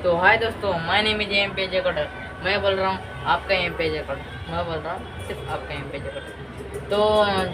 तो हाय दोस्तों, my name is M पेजे कटर। मैं बोल रहा हूँ आपका एम पेजे कटर। मैं बोल रहा हूँ सिर्फ आपका एम पेजे कटर। तो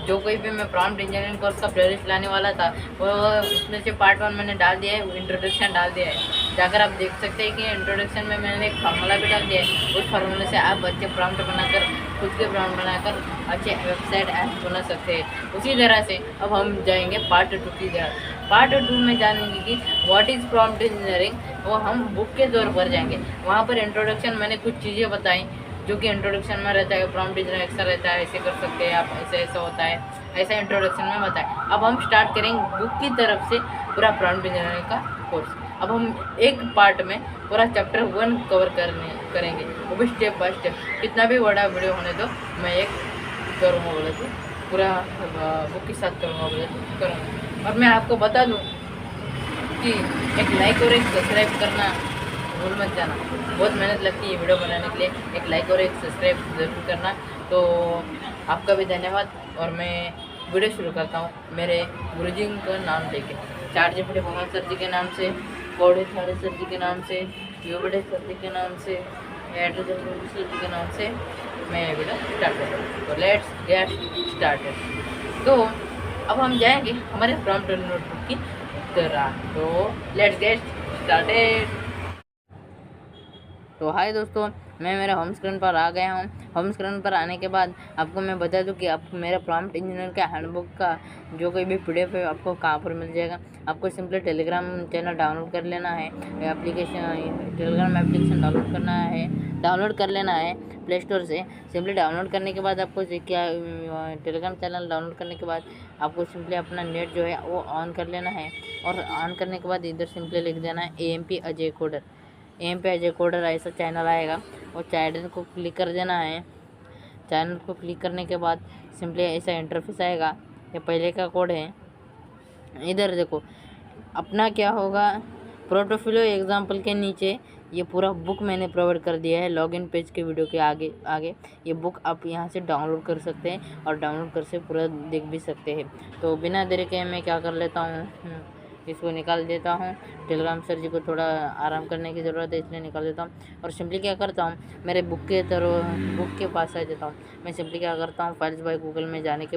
जो कोई भी मैं प्रॉम्प्ट इंजीनियरिंग कोर्स का प्लेलिस्ट लाने वाला था, वो उसमें से पार्ट 1 मैंने डाल दिया है, इंट्रोडक्शन डाल दिया है। जाकर आप देख सकते हैं कि इंट्रोडक्शन में मैंने एक फार्मूला भी डाल दिया है। उस फार्मूले से आप अच्छे प्रॉम्प्ट बनाकर, खुद के प्रॉम्प्ट बनाकर अच्छे वेबसाइट ऐप बना सकते हैं। उसी तरह से अब हम जाएंगे पार्ट 2 की तरफ। पार्ट 2 में जानेंगे कि व्हाट इज़ प्रॉम्प्ट इंजीनियरिंग। वो हम बुक के तौर पर जाएंगे। वहाँ पर इंट्रोडक्शन मैंने कुछ चीज़ें बताई जो कि इंट्रोडक्शन में रहता है। प्रॉम्प्ट इंजीनियरिंग ऐसा रहता है, ऐसे कर सकते हैं आप, ऐसा ऐसा होता है, ऐसा इंट्रोडक्शन में बताया। अब हम स्टार्ट करेंगे बुक की तरफ से पूरा प्रॉम्प्ट इंजीनियरिंग का कोर्स। अब हम एक पार्ट में पूरा चैप्टर 1 कवर करेंगे, वो भी स्टेप बाय स्टेप। कितना भी बड़ा वीडियो होने दो, मैं एक करूँगा बोले तो पूरा बुक के साथ करूँगा बोले तो करूँगा। और मैं आपको बता दूँ कि एक लाइक और एक सब्सक्राइब करना भूल मत जाना। बहुत मेहनत लगती है वीडियो बनाने के लिए। एक लाइक और एक सब्सक्राइब ज़रूर करना। तो आपका भी धन्यवाद। और मैं वीडियो शुरू करता हूँ मेरे गुरुजी का नाम लेके, चार जीपीटी भगवान सर जी के नाम से, कौड़े थाड़े सर जी के नाम से, योबड़े सर जी के नाम से, एड्रेस सर जी के नाम से मैं वीडियो स्टार्ट करता हूँ। तो लेट्स गेट स्टार्टेड। तो अब हम जाएंगे हमारे प्रॉम्प्ट नोटबुक की तरह। तो लेट्स गेट स्टार्टेड। तो हाय दोस्तों, मैं मेरा होम स्क्रीन पर आ गया हूँ। होम स्क्रीन पर आने के बाद आपको मैं बता दूं कि आपको मेरा प्रॉम्प्ट इंजीनियर का हैंडबुक का जो कोई भी पीडीएफ है आपको कहाँ पर मिल जाएगा। आपको सिंपली टेलीग्राम चैनल डाउनलोड कर लेना है, एप्लीकेशन टेलीग्राम एप्लीकेशन डाउनलोड कर लेना है प्ले स्टोर से। सिंपली डाउनलोड करने के बाद आपको क्या टेलीग्राम चैनल डाउनलोड करने के बाद आपको सिंपली अपना नेट जो है वो ऑन कर लेना है। और ऑन करने के बाद इधर सिंपली लिख देना है AMP अजय कोडर। एम पे अजय कोडर ऐसा चैनल आएगा, वो चैनल को क्लिक कर देना है। चैनल को क्लिक करने के बाद सिंपली ऐसा इंटरफेस आएगा। ये पहले का कोड है। इधर देखो अपना क्या होगा, पोर्टफोलियो एग्जाम्पल के नीचे ये पूरा बुक मैंने प्रोवाइड कर दिया है। लॉगिन पेज के वीडियो के आगे आगे ये बुक आप यहाँ से डाउनलोड कर सकते हैं और डाउनलोड कर से पूरा देख भी सकते हैं। तो बिना देरी के मैं क्या कर लेता हूँ, इसको निकाल देता हूँ। टेलीग्राम सर जी को थोड़ा आराम करने की ज़रूरत है, इसलिए निकाल देता हूँ। और सिंपली क्या करता हूँ, मेरे बुक के पास आ जाता हूँ। मैं सिंपली क्या करता हूँ, फाइल्स बाय गूगल में जाने के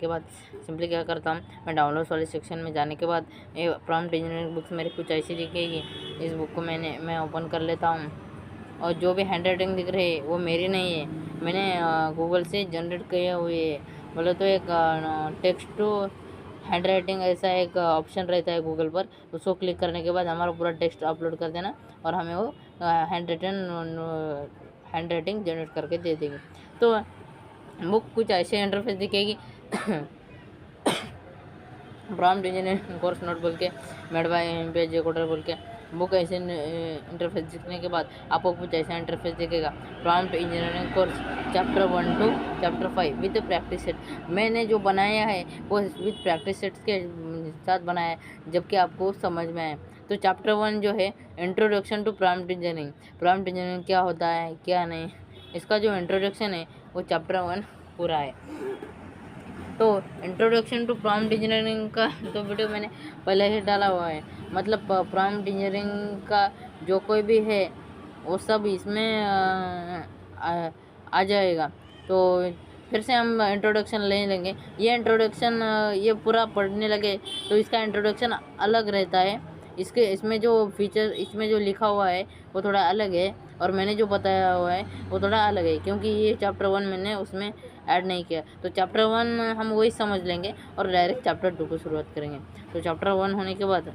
बाद सिंपली क्या करता हूँ, मैं डाउनलोड्स वाले सेक्शन में जाने के बाद ये प्रॉम्प्ट इंजीनियरिंग बुक्स मेरे कुछ ऐसी दिखेगी। इस बुक को मैं ओपन कर लेता हूँ। और जो भी हैंड राइटिंग दिख रही है वो मेरी नहीं है, मैंने गूगल से जनरेट किए हुए है। बोले तो एक टेक्स्ट टू हैंड राइटिंग ऐसा एक ऑप्शन रहता है गूगल पर, उसको क्लिक करने के बाद हमारा पूरा टेक्स्ट अपलोड कर देना और हमें वो हैंड राइटिंग जनरेट करके दे देगी। तो बुक कुछ ऐसे इंटरफेस दिखेगी। प्रॉम्प्ट इंजीनियरिंग कोर्स नोट बोल के, made by MP Ajay coder बोल के बुक ऐसे इंटरफेस दिखने के बाद आपको कुछ ऐसा इंटरफेस दिखेगा। Prompt engineering course chapter 1 to chapter 5 with practice set. मैंने जो बनाया है वो विद प्रैक्टिस सेट्स के साथ बनाया है, जबकि आपको समझ में आए। तो चैप्टर 1 जो है introduction to prompt engineering. Prompt engineering क्या होता है क्या नहीं, इसका जो इंट्रोडक्शन है वो चैप्टर 1 पूरा है। तो इंट्रोडक्शन टू प्रॉम्प्ट इंजीनियरिंग का तो वीडियो मैंने पहले ही डाला हुआ है। मतलब प्रॉम्प्ट इंजीनियरिंग का जो कोई भी है वो सब इसमें आ जाएगा। तो फिर से हम इंट्रोडक्शन ले लेंगे। ये इंट्रोडक्शन ये पूरा पढ़ने लगे तो इसका इंट्रोडक्शन अलग रहता है। इसमें जो फीचर, इसमें जो लिखा हुआ है वो थोड़ा अलग है और मैंने जो बताया हुआ है वो थोड़ा अलग है, क्योंकि ये चैप्टर 1 मैंने उसमें ऐड नहीं किया। तो चैप्टर 1 हम वही समझ लेंगे और डायरेक्ट चैप्टर 2 को शुरुआत करेंगे। तो चैप्टर 1 होने के बाद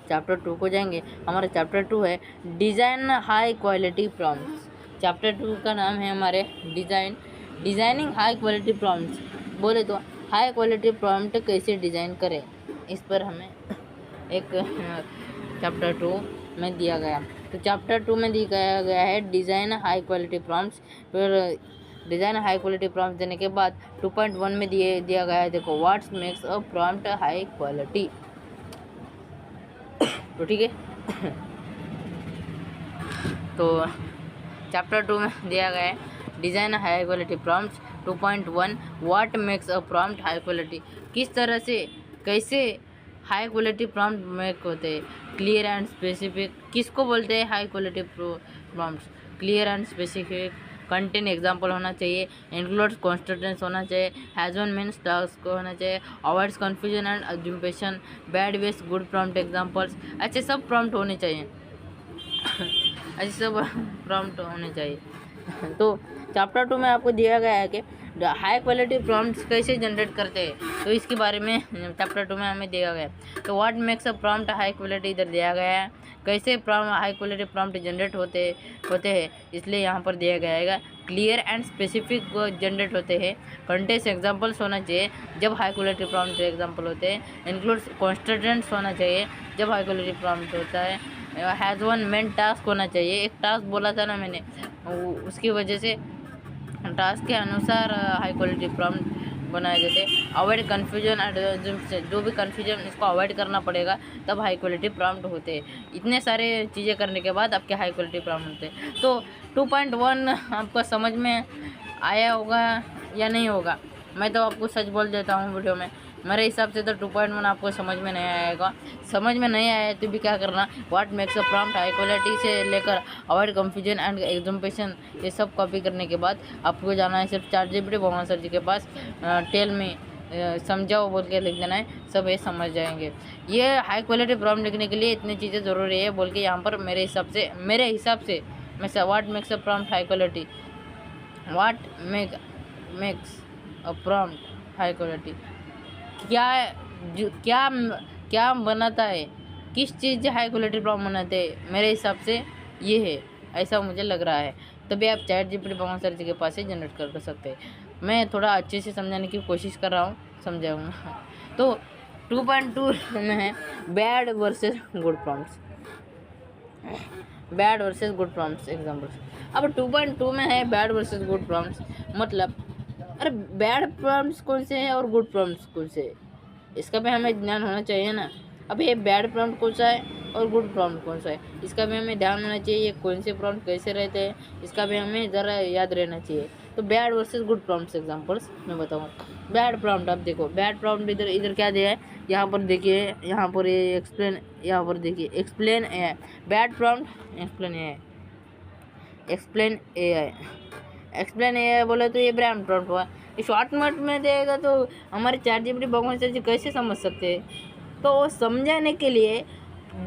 चैप्टर 2 को जाएंगे। हमारा चैप्टर 2 है design high quality prompts. Chapter 2 का नाम है हमारे डिज़ाइनिंग हाई क्वालिटी प्रॉम्प्ट्स। बोले तो हाई क्वालिटी प्रॉम्प्ट कैसे डिज़ाइन करें, इस पर हमें एक चैप्टर 2 में दिया गया। तो चैप्टर 2 में दिखाया गया है डिज़ाइन हाई क्वालिटी प्रॉम्प्ट्स। फिर डिज़ाइन हाई क्वालिटी प्रॉम्प्ट देने के बाद 2.1 में दिया गया है, देखो what's makes a prompt high quality. तो ठीक है। तो चैप्टर 2 में दिया गया है design high quality prompts 2.1 what makes a prompt high quality. किस तरह से कैसे हाई क्वालिटी प्रॉम्प्ट मेक होते हैं क्लियर एंड स्पेसिफिक। किसको बोलते हैं high quality prompts? Clear and specific, content example होना चाहिए, इंक्लूड्स कॉन्स्टिट्यूंट्स होना चाहिए, हैज़ वन मीन्स टास्क होना चाहिए, avoids confusion and assumption, bad वेस्ट गुड प्रॉम्प्ट एग्जाम्पल्स, ऐसे सब प्रॉम्प्ट होने चाहिए। ऐसे सब प्रॉम्प्ट होने चाहिए। तो चैप्टर 2 में आपको दिया गया है कि हाई क्वालिटी प्रॉम्प्ट्स कैसे जनरेट करते हैं, तो इसके बारे में चैप्टर 2 में हमें दिया गया है। तो what makes a prompt high quality इधर दिया गया है, कैसे हाई क्वालिटी प्रॉम्प्ट जनरेट होते हैं इसलिए यहाँ पर दिया गया है। क्लियर एंड स्पेसिफिक जनरेट होते हैं, कंटेंट्स एग्जांपल्स होना चाहिए जब हाई क्वालिटी प्रॉम्प्ट एग्जांपल होते हैं, इंक्लूड्स कॉन्स्टिट्यूएंट्स होना चाहिए जब हाई क्वालिटी प्रॉम्प्ट होता है, हैज़ वन मेन टास्क होना चाहिए, एक टास्क बोला था ना मैंने, उसकी वजह से टास्क के अनुसार हाई क्वालिटी प्रॉम्प्ट बनाए जाते, अवॉइड कन्फ्यूजन एंड जो भी कन्फ्यूजन इसको अवॉइड करना पड़ेगा तब हाई क्वालिटी प्रॉम्प्ट होते हैं। इतने सारे चीज़ें करने के बाद आपके हाई क्वालिटी प्रॉम्प्ट होते हैं। तो 2.1 आपको समझ में आया होगा या नहीं होगा? मैं तो आपको सच बोल देता हूँ वीडियो में, मेरे हिसाब से तो 2.1 आपको समझ में नहीं आएगा। समझ में नहीं आया तो भी क्या करना, what makes a prompt high quality से लेकर अवॉइड कंफ्यूजन एंड एग्जाम्पेशन, ये सब कॉपी करने के बाद आपको जाना है सिर्फ ChatGPT भगवान सर जी के पास, टेल में समझाओ बोल के लिख देना है, सब ये समझ जाएंगे। ये हाई क्वालिटी प्रॉम्प्ट लिखने के लिए इतनी चीज़ें ज़रूरी है बोल के यहाँ पर मेरे हिसाब से मैं what makes a prompt high quality, what makes a prompt high quality, क्या क्या बनाता है, किस चीज़ हाई क्वालिटी प्रॉम्प्ट बनाते हैं, मेरे हिसाब से ये है, ऐसा मुझे लग रहा है। तभी आप ChatGPT भगवान सर जी के पास से जनरेट कर सकते हैं। मैं थोड़ा अच्छे से समझाने की कोशिश कर रहा हूँ, समझाऊँगा। तो 2.2 में है bad versus good prompts, bad versus good prompts examples. अब 2.2 में है बैड वर्सेस गुड प्रॉम्प्ट्स, मतलब अरे बैड प्रॉम्प्ट्स कौन से हैं और गुड प्रॉम्प्ट्स कौन से हैं, इसका भी हमें ज्ञान होना चाहिए ना। अब ये बैड प्रॉम्प्ट कौन सा है और गुड प्रॉम्प्ट कौन सा है, इसका भी हमें ध्यान होना चाहिए। ये कौन से प्रॉम्प्ट कैसे रहते हैं, इसका भी हमें ज़रा याद रहना चाहिए। तो bad versus good prompts examples मैं बताऊँ। बैड प्रॉम्प्ट, आप देखो बैड प्रॉम्प्ट इधर क्या दिया है, यहाँ पर देखिए, यहाँ पर ये एक्सप्लेन, यहाँ पर देखिए explain AI, bad prompt explain AI बोले तो ये ब्रांड प्रॉम्प्ट हुआ। शॉर्ट नोट में देगा तो हमारे ChatGPT भगवान सर जी कैसे समझ सकते हैं? तो वो समझाने के लिए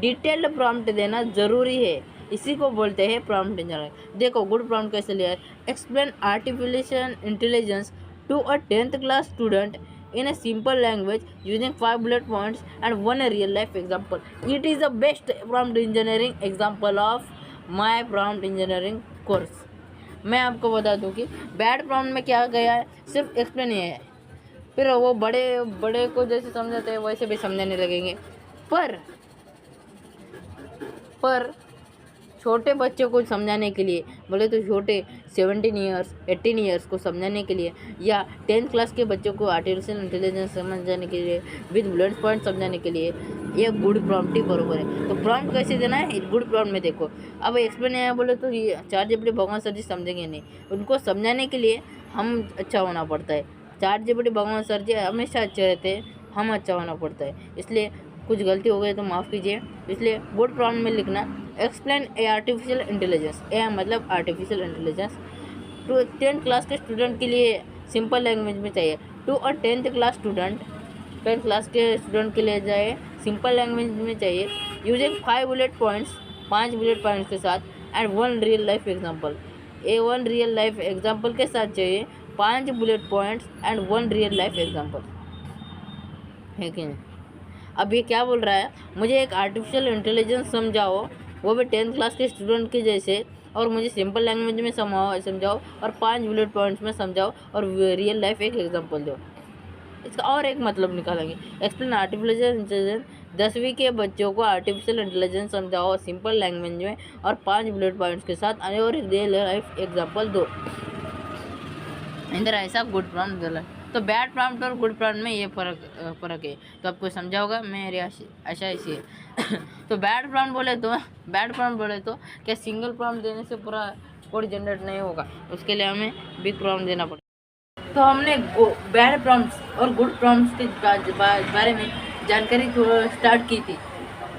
डिटेल्ड प्रॉम्प्ट देना ज़रूरी है, इसी को बोलते हैं प्रॉम्प्ट इंजीनियरिंग। देखो गुड प्रॉम्प्ट कैसे लिया है, explain artificial intelligence to a 10th class student in a simple language using 5 bullet points and 1 real life example. It is the best prompt engineering example of my prompt engineering course. मैं आपको बता दूं कि bad prompt में क्या गया है, सिर्फ एक्सप्लेन ये है, फिर वो बड़े को जैसे समझाते हैं वैसे भी समझाने लगेंगे, पर छोटे बच्चों को समझाने के लिए बोले तो छोटे 17 ईयर्स 18 ईयर्स को समझाने के लिए, या 10th क्लास के बच्चों को आर्टिफिशियल इंटेलिजेंस समझाने के लिए विद बुलेट पॉइंट समझाने के लिए ये गुड प्रॉम्प्ट ही बरोबर है। तो प्रॉम्प्ट कैसे देना है, गुड प्रॉम्प्ट में देखो। अब एक्सप्लेन है बोले तो ये ChatGPT भगवान सर जी समझेंगे नहीं, उनको समझाने के लिए हम अच्छा होना पड़ता है। ChatGPT भगवान सर जी हमेशा अच्छे रहते हैं, हम अच्छा होना पड़ता है, इसलिए कुछ गलती हो गई तो माफ़ कीजिए। इसलिए गुड प्रॉम्प्ट में लिखना एक्सप्लेन ए आर्टिफिशियल इंटेलिजेंस, ए मतलब artificial intelligence to 10th class के स्टूडेंट के लिए सिंपल लैंग्वेज में चाहिए, to a 10th class student, 10th class के स्टूडेंट के लिए जाए सिंपल लैंग्वेज में चाहिए, using 5 bullet points, 5 bullet points के साथ, and 1 real life example, 1 real life example के साथ चाहिए 5 bullet points and 1 real life example, है कि नहीं? अब ये क्या बोल रहा है, मुझे एक आर्टिफिशियल इंटेलिजेंस समझाओ, वो भी 10th क्लास के स्टूडेंट के जैसे, और मुझे सिंपल लैंग्वेज में समझाओ और 5 बुलेट पॉइंट्स में समझाओ और रियल लाइफ एक एग्जांपल दो। इसका और एक मतलब निकालेंगे, एक्सप्लेन आर्टिफिशियल इंटेलिजेंस, 10वीं के बच्चों को आर्टिफिशियल इंटेलिजेंस समझाओ सिंपल लैंग्वेज में और 5 बुलेट पॉइंट्स के साथ और रियल लाइफ एग्जाम्पल दो। इधर ऐसा गुड प्रॉम्प्ट दिला। तो बैड प्रॉम्प्ट और गुड प्रॉम्प्ट में ये फ़र्क है, तो आपको समझा होगा, मेरी आशा ऐसी है। तो बैड प्रॉम्प्ट बोले तो क्या सिंगल प्रॉम्प्ट देने से पूरा कोड जनरेट नहीं होगा, उसके लिए हमें बिग प्रॉम्प्ट देना पड़ेगा। तो हमने बैड प्रॉम्प्ट्स और गुड प्रॉम्प्ट्स के बारे में जानकारी को स्टार्ट की थी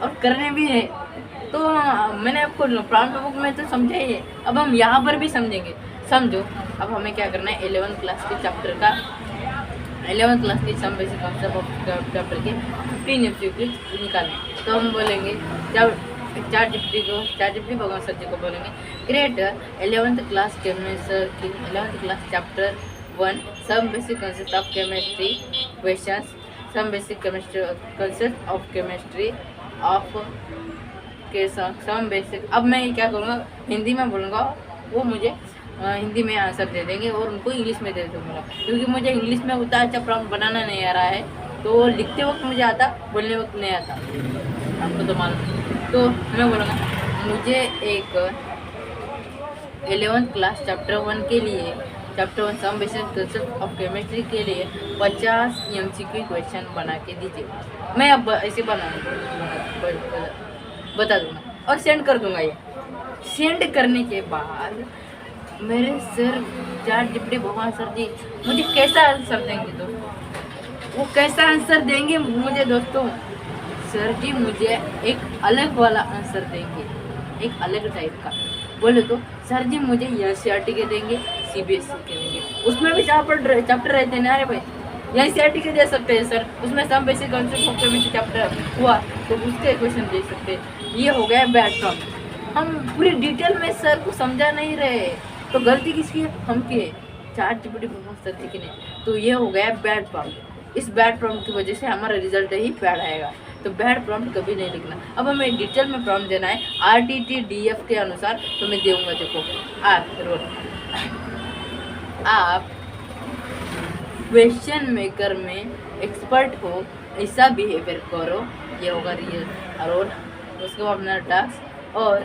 और करने भी है। तो मैंने आपको प्रॉम्प्ट बुक में तो समझा ही है, अब हम यहाँ पर भी समझेंगे। समझो, अब हमें क्या करना है, 11th क्लास के चैप्टर का 11th क्लास के some basic concept of chapter के 15 MCQ निकालने। तो हम बोलेंगे चार जीपीटी भगवान सर जी को बोलेंगे, create 11th class chemistry 11th class chapter 1 some basic concept of chemistry questions, some basic chemistry concept of chemistry of के सम बेसिक। अब मैं क्या करूँगा, हिंदी में बोलूँगा, वो मुझे हिंदी में आंसर दे देंगे और उनको इंग्लिश में दे दूँगा, क्योंकि मुझे इंग्लिश में उतना अच्छा प्रॉम्प्ट बनाना नहीं आ रहा है। तो लिखते वक्त मुझे आता, बोलने वक्त नहीं आता, आपको तो मालूम। तो मैं बोलूँगा मुझे एक 11th क्लास चैप्टर 1 के लिए, chapter 1 some basic concept of chemistry के लिए 50 MCQ क्वेश्चन बना के दीजिए। मैं अब ऐसे बता दूँगा और सेंड कर दूँगा। ये सेंड करने के बाद मेरे सर चार डिप्टी भगवान सर जी मुझे कैसा आंसर देंगे दोस्तों, वो कैसा आंसर देंगे मुझे दोस्तों, सर जी मुझे एक अलग वाला आंसर देंगे, एक अलग टाइप का। बोले तो सर जी मुझे NCERT के देंगे, CBSE के देंगे, उसमें भी चैप्टर रहते हैं ना। अरे भाई NCERT के दे सकते हैं सर, उसमें some basic concept of chemistry chapter हुआ तो उसके क्वेश्चन दे सकते हैं। ये हो गया बैड प्रॉम्प्ट, हम पूरी डिटेल में सर को समझा नहीं रहे, तो गलती किसकी है, हम की है, चार जीपीटी भगवान सर जी की नहीं। तो ये हो गया बैड प्रॉम्प्ट, इस बैड प्रॉम्प्ट की वजह से हमारा रिजल्ट ही बैड आएगा। तो बैड प्रॉम्प्ट कभी नहीं लिखना। अब हमें डिटेल में प्रॉम्प्ट देना है RTTDF के अनुसार, तो मैं दूंगा। देखो आप क्वेश्चन मेकर में एक्सपर्ट हो, ऐसा बिहेवियर करो, ये होगा रियल और उसके बाद अपना टास्क। और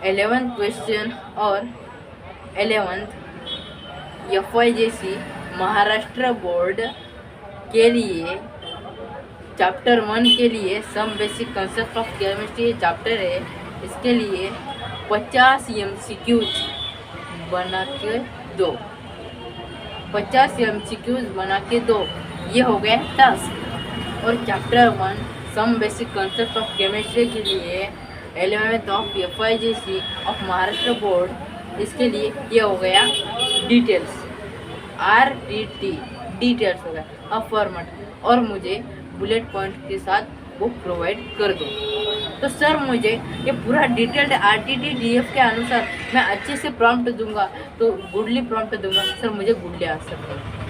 11th क्वेश्चन और 11th FYJC महाराष्ट्र बोर्ड के लिए चैप्टर 1 के लिए some basic concept of chemistry chapter है, इसके लिए 50 MCQs बना के दो, 50 MCQs बना के दो। ये हो गया टास्क। और chapter 1 some basic concept of chemistry के लिए 11th of FYJC of Maharashtra board, इसके लिए ये हो गया डिटेल्स, RTT डिटेल्स हो गया। अब फॉर्मेट और मुझे बुलेट पॉइंट के साथ बुक प्रोवाइड कर दो। तो सर मुझे ये पूरा डिटेल्ड RTTDF के अनुसार मैं अच्छे से प्रॉम्प्ट दूंगा, तो गुडली प्रॉम्प्ट दूंगा, सर मुझे गुडली आंसर देंगे।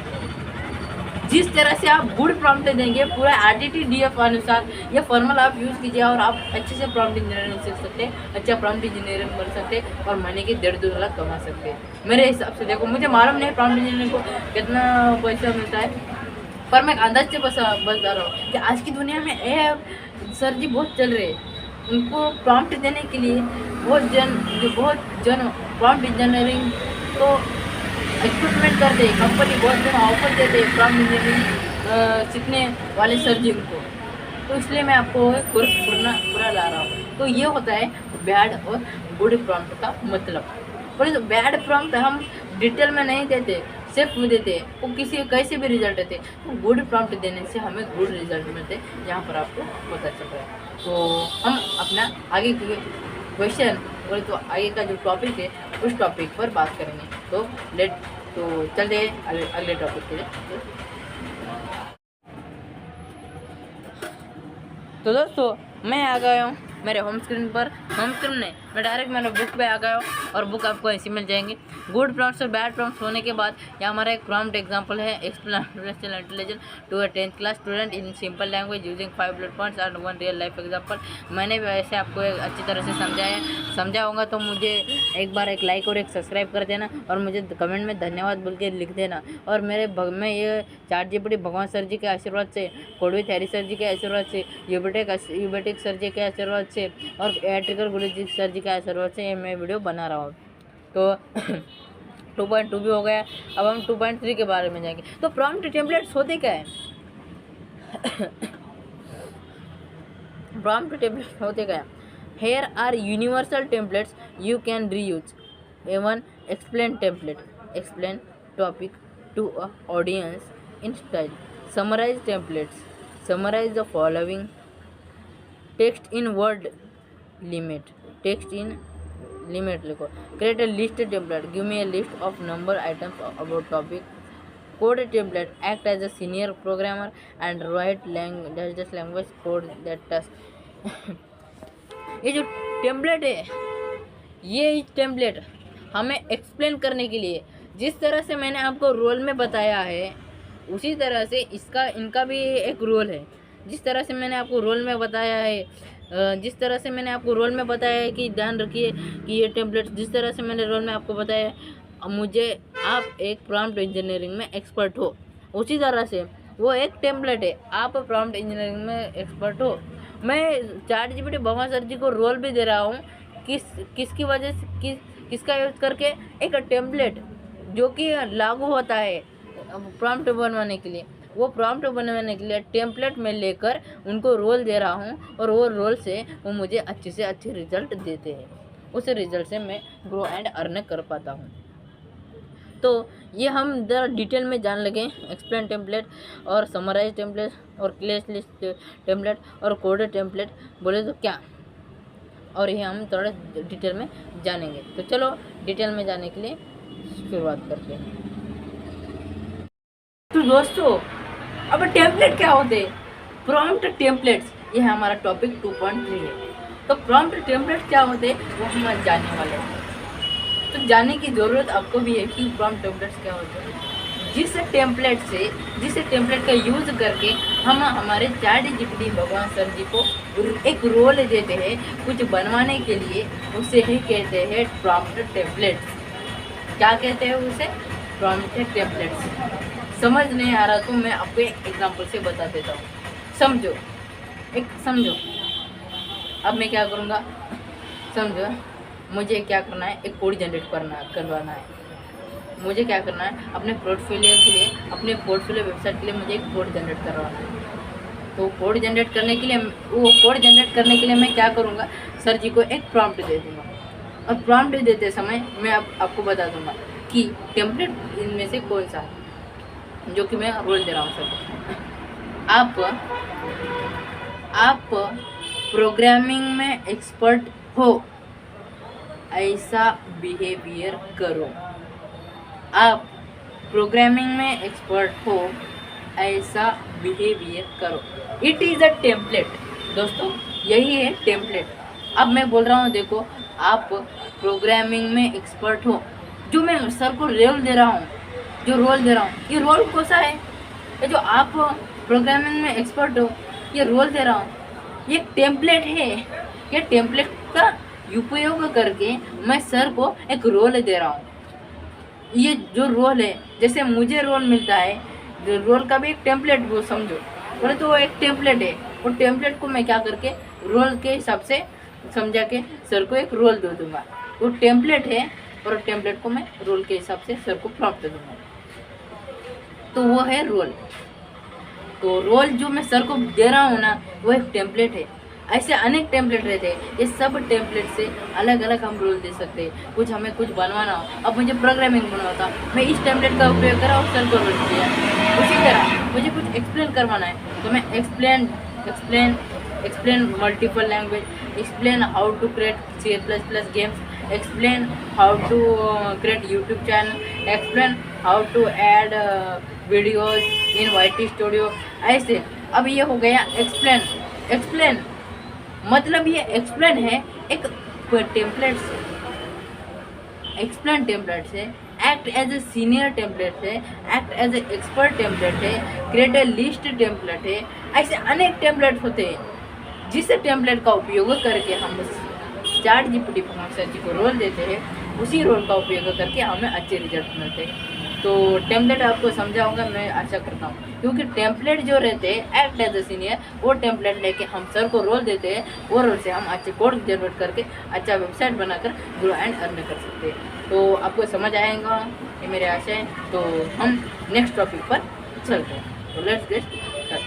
जिस तरह से आप गुड प्रॉम्प्ट देंगे पूरा RTTDF अनुसार, ये फॉर्मूला आप यूज़ कीजिए और आप अच्छे से प्रॉम्प्ट इंजीनियरिंग सीख सकते हैं, अच्छा प्रॉम्प्ट इंजीनियरिंग बन सकते हैं और महीने के 1.5-2 लाख कमा सकते हैं। मेरे हिसाब से देखो, मुझे मालूम नहीं प्रॉम्प्ट इंजीनियरिंग को कितना पैसा मिलता है, पर मैं अंदाज से बता रहा हूँ कि आज की दुनिया में सर जी बहुत चल रहे हैं। उनको प्रॉम्प्ट देने के लिए बहुत जन प्रॉम्प्ट इंजीनियरिंग तो रिक्रूटमेंट करते हैं, कंपनी बहुत जन ऑफर देते हैं प्रॉम्प्ट इंजीनियरिंग सीखने वाले सर जी को। तो इसलिए मैं आपको कोर्स पूरा ला रहा हूँ। तो ये होता है बैड और गुड प्रॉम्प्ट का मतलब। बोले तो बैड प्रॉम्प्ट हम डिटेल में नहीं देते, सिर्फ देते हैं, वो किसी कैसे भी रिजल्ट देते। तो गुड प्रॉम्प्ट देने से हमें गुड रिजल्ट मिलते, यहाँ पर आपको पता चल रहा है। तो हम अपना आगे के क्वेश्चन बोले तो आगे का जो टॉपिक है उस टॉपिक पर बात करेंगे। तो चलते हैं अगले टॉपिक के लिए। तो दोस्तों मैं आ गया हूँ मेरे होम स्क्रीन पर। होम स्क्रीन नहीं, मैं डायरेक्ट मेरे बुक पे आ गया हूँ और बुक आपको ऐसे मिल जाएंगे। गुड प्रॉम्प्ट्स और बैड प्रॉम्प्ट्स होने के बाद यहाँ हमारा एक प्रॉम्प्ट एग्जांपल है, explanation intelligence to a 10th class student in simple language using 5 bullet points and 1 real life example. मैंने भी ऐसे आपको अच्छी तरह से समझा होगा, तो मुझे एक बार एक लाइक और एक सब्सक्राइब कर देना और मुझे कमेंट में धन्यवाद बोल के लिख देना। और मैं ये ChatGPT भगवान सर जी के आशीर्वाद से, कोडवी थैरी सर जी के आशीर्वाद से, यूबेटिक सर जी के आशीर्वाद से और एट्रिकल गुरु जी सर जी के आशीर्वाद से ये मैं वीडियो बना रहा हूँ। तो 2.2 भी हो गया। अब हम 2.3 के बारे में जाएंगे। तो प्रॉम्प्ट टेम्पलेट्स होते क्या है? प्रॉम्प्ट टेम्पलेट्स होते क्या है? Here are universal templates you can reuse. A1 explain template, explain topic to a audience in style. Summarize templates, summarise the following text in word limit, text in limit लिखो। Create a list template, give me a list of number items about topic. Code template, act as a senior programmer and write language code that task. ये जो template है, ये template हमें explain करने के लिए, जिस तरह से मैंने आपको रोल में बताया है उसी तरह से इनका भी एक रोल है। जिस तरह से मैंने आपको रोल में बताया है, कि ध्यान रखिए कि ये टेम्पलेट जिस तरह से मैंने रोल में आपको बताया है, मुझे आप एक प्रॉम्प्ट इंजीनियरिंग में एक्सपर्ट हो, उसी तरह से वो एक टेम्पलेट है, आप प्रॉम्प्ट इंजीनियरिंग में एक्सपर्ट हो। मैं ChatGPT भगवान सर जी को रोल भी दे रहा हूँ किसकी वजह से, किसका यूज़ करके, एक टेम्पलेट जो कि लागू होता है प्रॉम्प्ट बनवाने के लिए, वो प्रॉम्प्ट बनवाने के लिए टेम्पलेट में लेकर उनको रोल दे रहा हूँ, और वो रोल से वो मुझे अच्छे से अच्छे रिजल्ट देते हैं। उस रिजल्ट से मैं ग्रो एंड अर्न कर पाता हूँ। तो ये हम ज़रा डिटेल में जान लगे, एक्सप्लेन टेम्पलेट और समराइज टेम्पलेट और क्लैश लिस्ट टेम्पलेट और कोड टेम्पलेट बोले तो क्या, और ये हम थोड़ा डिटेल में जानेंगे। तो चलो डिटेल में जाने के लिए शुरुआत करते हैं। तो दोस्तों, अब टेम्पलेट क्या होते हैं? प्रॉम्प्ट टेम्पलेट्स, ये है हमारा टॉपिक 2.3 है। तो प्रॉम्प्ट टेम्पलेट क्या होते हैं वो हम आज जानने वाले हैं। तो जानने की ज़रूरत आपको भी है कि प्रॉम्प्ट टेम्पलेट्स क्या होते हैं। जिस टेम्पलेट का यूज़ करके हम हमारे ChatGPT भगवान सर जी को एक रोल देते हैं कुछ बनवाने के लिए, उसे ही कहते हैं प्रॉम्प्ट टेम्पलेट्स। क्या कहते हैं उसे? Prompt templates. समझ नहीं आ रहा तो मैं आपको एक एग्जांपल से बता देता हूँ, समझो। अब मैं क्या करूँगा, समझो। मुझे क्या करना है, एक कोड जनरेट करवाना है। मुझे क्या करना है, अपने पोर्टफोलियो वेबसाइट के लिए मुझे एक कोड जनरेट करवाना है। तो कोड जनरेट करने के लिए मैं क्या करूँगा, सर जी को एक प्रॉम्प्ट दे दूँगा, और प्रॉम्प्ट देते समय मैं आपको बता दूँगा कि टेम्पलेट इनमें से कौन सा है जो कि मैं रोल दे रहा हूँ सर को। आप प्रोग्रामिंग में एक्सपर्ट हो, ऐसा बिहेवियर करो। आप प्रोग्रामिंग में एक्सपर्ट हो, ऐसा बिहेवियर करो। इट इज़ अ टेम्पलेट दोस्तों, यही है टेम्पलेट। अब मैं बोल रहा हूँ, देखो, आप प्रोग्रामिंग में एक्सपर्ट हो, जो मैं सर को रोल दे रहा हूँ, ये रोल कौन सा है? ये जो आप प्रोग्रामिंग में एक्सपर्ट हो, ये रोल दे रहा हूँ, ये टेम्पलेट है। ये टेम्पलेट का उपयोग करके मैं सर को एक रोल दे रहा हूँ। ये जो रोल है, जैसे मुझे रोल मिलता है, जो रोल का भी एक टेम्पलेट वो समझो, बोले तो वो एक टेम्पलेट है। वो टेम्पलेट को मैं क्या करके रोल के हिसाब से समझा के सर को एक रोल दे दूँगा। वो टेम्पलेट है, और टेम्पलेट को मैं रोल के हिसाब से सर को प्रॉम्प्ट दे दूँगा। तो वो है रोल। तो रोल जो मैं सर को दे रहा हूँ ना, वो एक टेम्पलेट है। ऐसे अनेक टेम्पलेट रहते हैं, ये सब टेम्पलेट से अलग अलग हम रोल दे सकते हैं। कुछ बनवाना हो, अब मुझे प्रोग्रामिंग बनवाना था, मैं इस टेम्पलेट का उपयोग करा और सर को रोल दिया। उसी तरह मुझे कुछ एक्सप्लेन करवाना है, तो मैं explain multiple language, explain how to create C++ games, explain how to create YouTube channel, explain how to add videos in YT studio. ऐसे अब ये हो गया एक्सप्लेन, मतलब ये एक्सप्लेन है एक टेम्पलेट से, एक्सप्लेन टेम्पलेट से, act as a senior template है, act as a expert template है, क्रिएट ए लिस्ट टेम्पलेट है। ऐसे अनेक टेम्पलेट होते हैं, जिस टेम्पलेट का उपयोग करके हम ChatGPT सर जी को रोल देते हैं, उसी रोल का उपयोग करके हमें अच्छे रिजल्ट मिलते हैं। तो टेम्पलेट आपको समझा होगा, मैं आशा करता हूँ, क्योंकि टेम्पलेट जो रहते हैं एक्ट एज ए सीनियर, वो टेम्पलेट लेके हम सर को रोल देते हैं, वो रोल से हम अच्छे कोड जनरेट करके अच्छा वेबसाइट बनाकर ग्रो एंड अर्न कर सकते हैं। तो आपको समझ आएगा, ये मेरे आशा है। तो हम नेक्स्ट टॉपिक पर चलते हैं। तो लेट्स गेट स्टार्ट।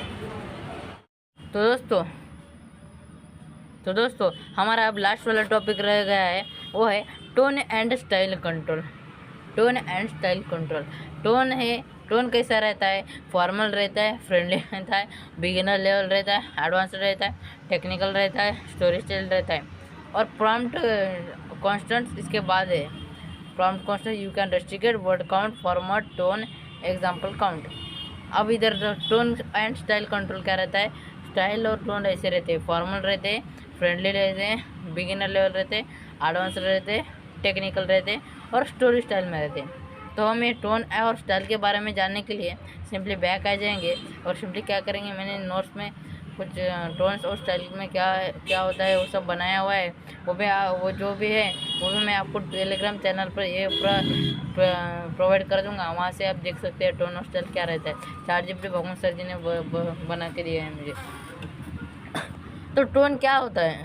तो दोस्तों हमारा अब लास्ट वाला टॉपिक रह गया है, वो है tone and style control. Tone है टोन कैसा रहता है, फॉर्मल रहता है, फ्रेंडली रहता है, बिगिनर लेवल रहता है, एडवांस रहता है, टेक्निकल रहता है, स्टोरी स्टाइल रहता है। और प्रॉम्प्ट कॉन्स्टेंट्स इसके बाद है। Prompt constant you can restrict word count, format, tone, example count. अब इधर टोन एंड स्टाइल कंट्रोल क्या रहता है, स्टाइल और टोन ऐसे रहते हैं, फॉर्मल रहते हैं, फ्रेंडली रहते हैं, बिगिनर लेवल रहते हैं, एडवांस रहते हैं, टेक्निकल रहते हैं और स्टोरी स्टाइल में रहते हैं। तो हम ये टोन और स्टाइल के बारे में जानने के लिए सिंपली बैक आ जाएंगे और सिंपली क्या करेंगे, मैंने नोट्स में कुछ टोन्स और स्टाइल में क्या क्या होता है वो सब बनाया हुआ है, वो जो भी है वो भी मैं आपको टेलीग्राम चैनल पर ये पूरा प्रोवाइड कर दूंगा। वहाँ से आप देख सकते हैं टोन और स्टाइल क्या रहता है। ChatGPT भगवान सर जी ने बना के दिया है मुझे। तो टोन क्या होता है,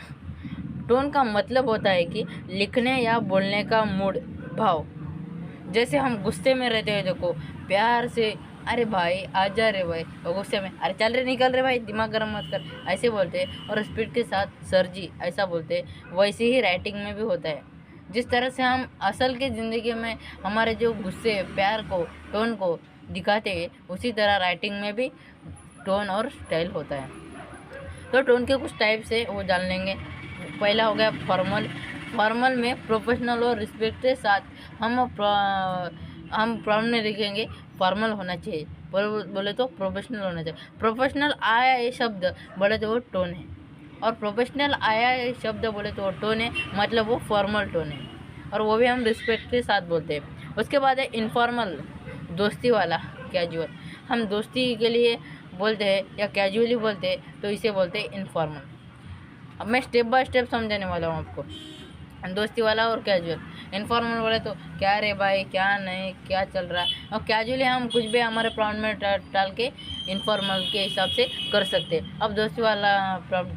टोन का मतलब होता है कि लिखने या बोलने का मूड, भाव। जैसे हम गुस्से में रहते हैं, देखो प्यार से अरे भाई आजा रे भाई, और गुस्से में अरे चल रे निकल रे भाई, दिमाग गर्म मत कर, ऐसे बोलते हैं। और स्पीड के साथ सर जी ऐसा बोलते हैं। वैसे ही राइटिंग में भी होता है। जिस तरह से हम असल की ज़िंदगी में हमारे जो गुस्से प्यार को टोन को दिखाते हैं, उसी तरह राइटिंग में भी टोन और स्टाइल होता है। तो टोन के कुछ टाइप्स है वो जान लेंगे। पहला हो गया फॉर्मल। फॉर्मल में प्रोफेशनल और रिस्पेक्ट के साथ हम प्रॉम्प्ट में लिखेंगे फॉर्मल होना चाहिए, बोले तो प्रोफेशनल होना चाहिए। प्रोफेशनल आया ये शब्द बोले तो वो टोन है, और प्रोफेशनल आया ये शब्द बोले तो वो टोन है, मतलब वो फॉर्मल टोन है, और वो भी हम रिस्पेक्ट के साथ बोलते हैं। उसके बाद है इनफॉर्मल, दोस्ती वाला, कैजुअल। हम दोस्ती के लिए बोलते हैं या कैजुअली बोलते हैं तो इसे बोलते हैं इनफॉर्मल। अब मैं स्टेप बाय स्टेप समझाने वाला हूँ आपको, दोस्ती वाला और कैजुअल। इनफॉर्मल बोले तो क्या रे भाई, क्या नहीं, क्या चल रहा है। और कैजुअली हम कुछ भी हमारे प्रॉम्प्ट में डाल के इनफॉर्मल के हिसाब से कर सकते हैं। अब दोस्ती वाला प्रॉम्प्ट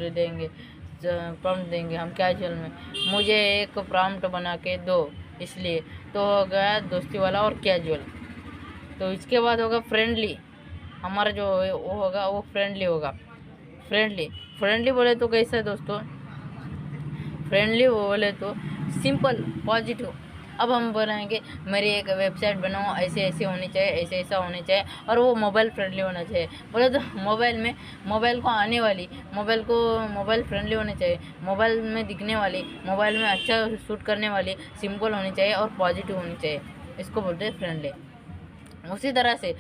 देंगे हम कैजुअल में, मुझे एक प्रॉम्प्ट बना के दो, इसलिए तो हो गया दोस्ती वाला और कैजुअल। तो इसके बाद होगा फ्रेंडली। हमारा जो वो होगा वो फ्रेंडली होगा। फ्रेंडली बोले तो कैसा है दोस्तों, फ्रेंडली बोले तो सिंपल पॉजिटिव। अब हम बनाएंगे मेरी एक वेबसाइट बनाओ, ऐसे ऐसे होनी चाहिए, ऐसे ऐसा होनी चाहिए, और वो मोबाइल फ्रेंडली होना चाहिए। बोले तो मोबाइल को आने वाली, मोबाइल फ्रेंडली होनी चाहिए, मोबाइल में दिखने वाली, मोबाइल में अच्छा शूट करने वाली सिंपल होनी चाहिए और पॉजिटिव होनी चाहिए। इसको बोलते हैं फ्रेंडली। उसी तरह से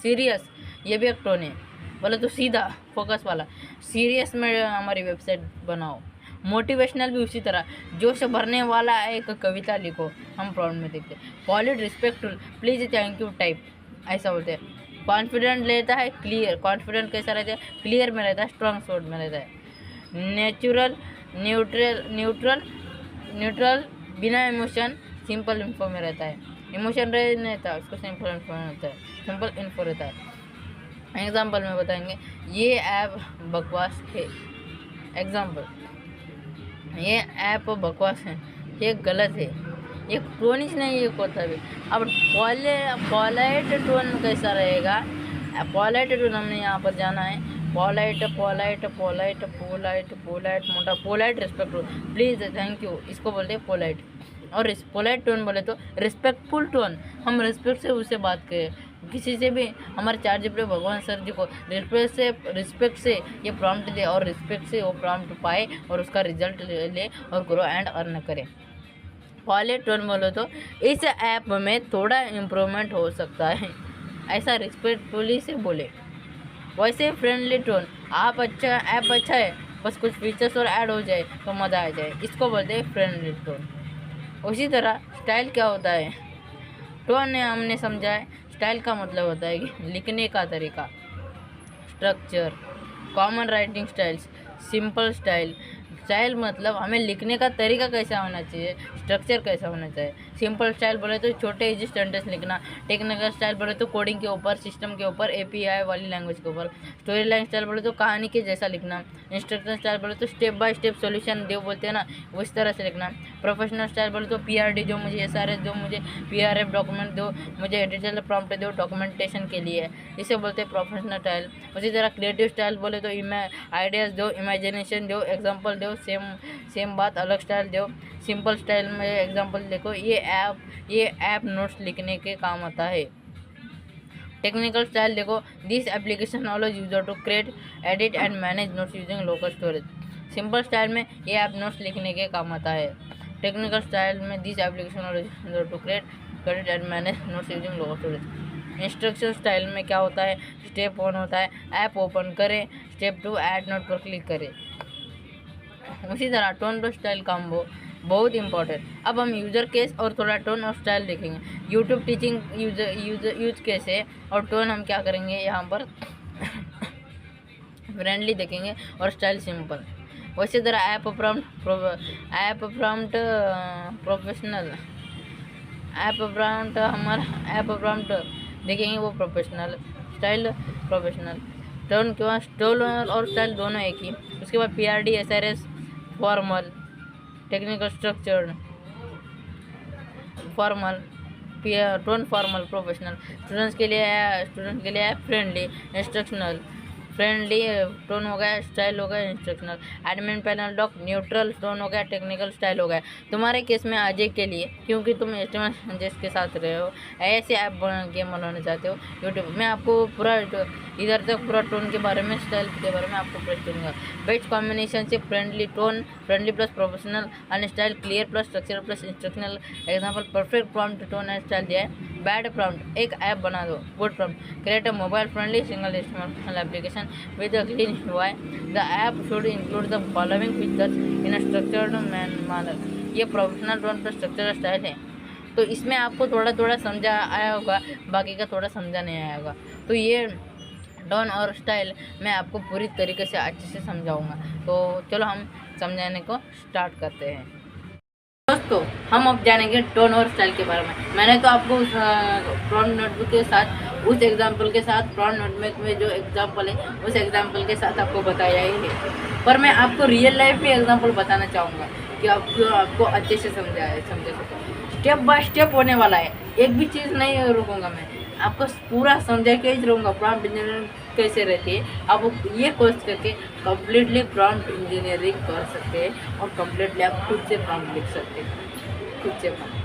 सीरियस, ये भी एक टोन है। बोले तो सीधा फोकस वाला, सीरियस में हमारी वेबसाइट बनाओ। मोटिवेशनल भी उसी तरह, जोश भरने वाला एक कविता लिखो, हम प्रॉम्प्ट में देखते हैं। Polite, respectful, please, thank you type, ऐसा बोलते हैं। कॉन्फिडेंट लेता है क्लियर, कॉन्फिडेंट कैसा रहता है, क्लियर में रहता है, स्ट्रॉन्ग शॉर्ट में रहता है। नेचुरल, न्यूट्रल, बिना इमोशन, सिंपल इन्फो में रहता है। इमोशन नहीं रहता उसको, सिंपल इन्फो रहता है, सिंपल इन्फो रहता है। एग्जाम्पल में बताएंगे, ये ऐप बकवास है। एग्जाम्पल, ये ऐप बकवास है, ये गलत है, ये टोन ही नहीं, ये होता भी। अब पॉलाइट टोन कैसा रहेगा, पॉलाइट टोन हमने यहाँ पर जाना है। पोलाइट, मोटा polite, respectful, please, thank you, इसको बोलते हैं पोलाइट। और पोलाइट टोन बोले तो रिस्पेक्टफुल टोन, हम रिस्पेक्ट से उससे बात करें, किसी से भी। हमारे ChatGPT भगवान सर जी को रिस्पेक्ट से ये प्रॉम्प्ट दे और रिस्पेक्ट से वो प्रॉम्प्ट पाए और उसका रिजल्ट ले और ग्रो एंड अर्न करे। पॉलाइट टोन बोलो तो इस ऐप में थोड़ा इम्प्रूवमेंट हो सकता है, ऐसा रिस्पेक्टफुली से बोले। वैसे फ्रेंडली टोन, ऐप अच्छा है, बस कुछ फीचर्स और ऐड हो जाए तो मज़ा आ जाए, इसको बोलते हैं फ्रेंडली टोन। उसी तरह स्टाइल क्या होता है, टोन ने हमने समझा है। स्टाइल का मतलब होता है कि लिखने का तरीका, structure, common writing styles, simple style. Style मतलब हमें लिखने का तरीका कैसा होना चाहिए, स्ट्रक्चर कैसा होना चाहिए। सिंपल स्टाइल बोले तो छोटे इजी सेंटेंस लिखना। टेक्निकल स्टाइल बोले तो कोडिंग के ऊपर, सिस्टम के ऊपर, API वाली लैंग्वेज के ऊपर। स्टोरी लाइन स्टाइल बोले तो कहानी के जैसा लिखना। इंस्ट्रक्शन स्टाइल बोले तो स्टेप बाय स्टेप सोल्यूशन दो, बोलते हैं ना, उस तरह से लिखना। प्रोफेशनल स्टाइल बोले तो PRD जो मुझे SRS दो, मुझे PRF डॉक्यूमेंट दो, मुझे डिटेल प्रॉम्प्ट दो डॉक्यूमेंटेशन के लिए, इसे बोलते हैं प्रोफेशनल स्टाइल। उसी तरह क्रिएटिव स्टाइल बोले तो आइडियाज़ दो, इमेजिनेशन दो, एग्जाम्पल दो, सेम बात अलग स्टाइल दो। सिंपल स्टाइल में एग्जांपल देखो, ये ऐप नोट्स लिखने के काम आता है। टेक्निकल स्टाइल देखो, this application allows user to create, edit and manage notes using local storage. Simple style में ये ऐप नोट्स लिखने के काम आता है। टेक्निकल स्टाइल में this application allows user to create, edit and manage notes using local storage. Instruction style में क्या होता है, स्टेप 1 होता है ऐप ओपन करें, स्टेप 2 ऐड नोट पर क्लिक करें। उसी तरह टोन प्लस स्टाइल कॉम्बो बहुत इंपॉर्टेंट। अब हम यूज़र केस और थोड़ा टोन और स्टाइल देखेंगे। यूट्यूब टीचिंग यूज केस है और टोन हम क्या करेंगे यहाँ पर फ्रेंडली देखेंगे और स्टाइल सिंपल। वैसे तरह app prompt professional, app prompt हमारा ऐप प्रॉम्प्ट देखेंगे वो प्रोफेशनल, स्टाइल प्रोफेशनल। टोन क्यों, टोन और स्टाइल दोनों एक ही। उसके बाद PRD SRS formal, technical structured formal, tone formal professional. Students के लिए है फ्रेंडली, इंस्ट्रक्शनल। फ्रेंडली टोन हो गया, स्टाइल हो गया instructional. Admin panel doc neutral tone हो गया, टेक्निकल स्टाइल हो गया। तुम्हारे केस में अजय के लिए, क्योंकि तुम HTML जिसके साथ रहे हो, ऐसे ऐप गेम बनाना चाहते हो यूट्यूब में, आपको पूरा इधर तक पूरा टोन के बारे में, स्टाइल के बारे में आपको प्रेस करूँगा। बेस्ट कॉम्बिनेशन से friendly tone, friendly plus professional and style, clear plus structure plus instructional. Example perfect prompt tone and style दिया है। बैड प्रॉम्प्ट, एक ऐप बना दो। Good prompt, create a mobile friendly single HTML application with a clean UI. The app should include the following features in a structured manner. ये professional tone पर structure style है। तो इसमें आपको थोड़ा थोड़ा समझा आया होगा, बाकी का थोड़ा समझा नहीं आया होगा। तो ये टोन और स्टाइल मैं आपको पूरी तरीके से अच्छे से समझाऊंगा। तो चलो हम समझाने को स्टार्ट करते हैं। दोस्तों, हम अब जानेंगे टोन और स्टाइल के बारे में। मैंने तो आपको उस प्रॉम्प्ट नोटबुक के साथ, उस एग्जाम्पल के साथ, प्रॉम्प्ट नोटबुक में जो एग्जाम्पल है उस एग्जाम्पल के साथ आपको बताया ही है, पर मैं आपको रियल लाइफ में एग्जाम्पल बताना चाहूँगा कि आपको अच्छे से समझा सको। स्टेप बाय स्टेप होने वाला है, एक भी चीज़ नहीं रुकूंगा मैं, आपको पूरा समझा के ही रहूँगा प्रॉम्प्ट इंजीनियरिंग कैसे रहती है। आप ये कोर्स करके कम्प्लीटली प्रॉम्प्ट इंजीनियरिंग कर सकते हैं और कम्प्लीटली आप खुद से प्रॉम्प्ट लिख सकते हैं, खुद से प्रॉम्प्ट।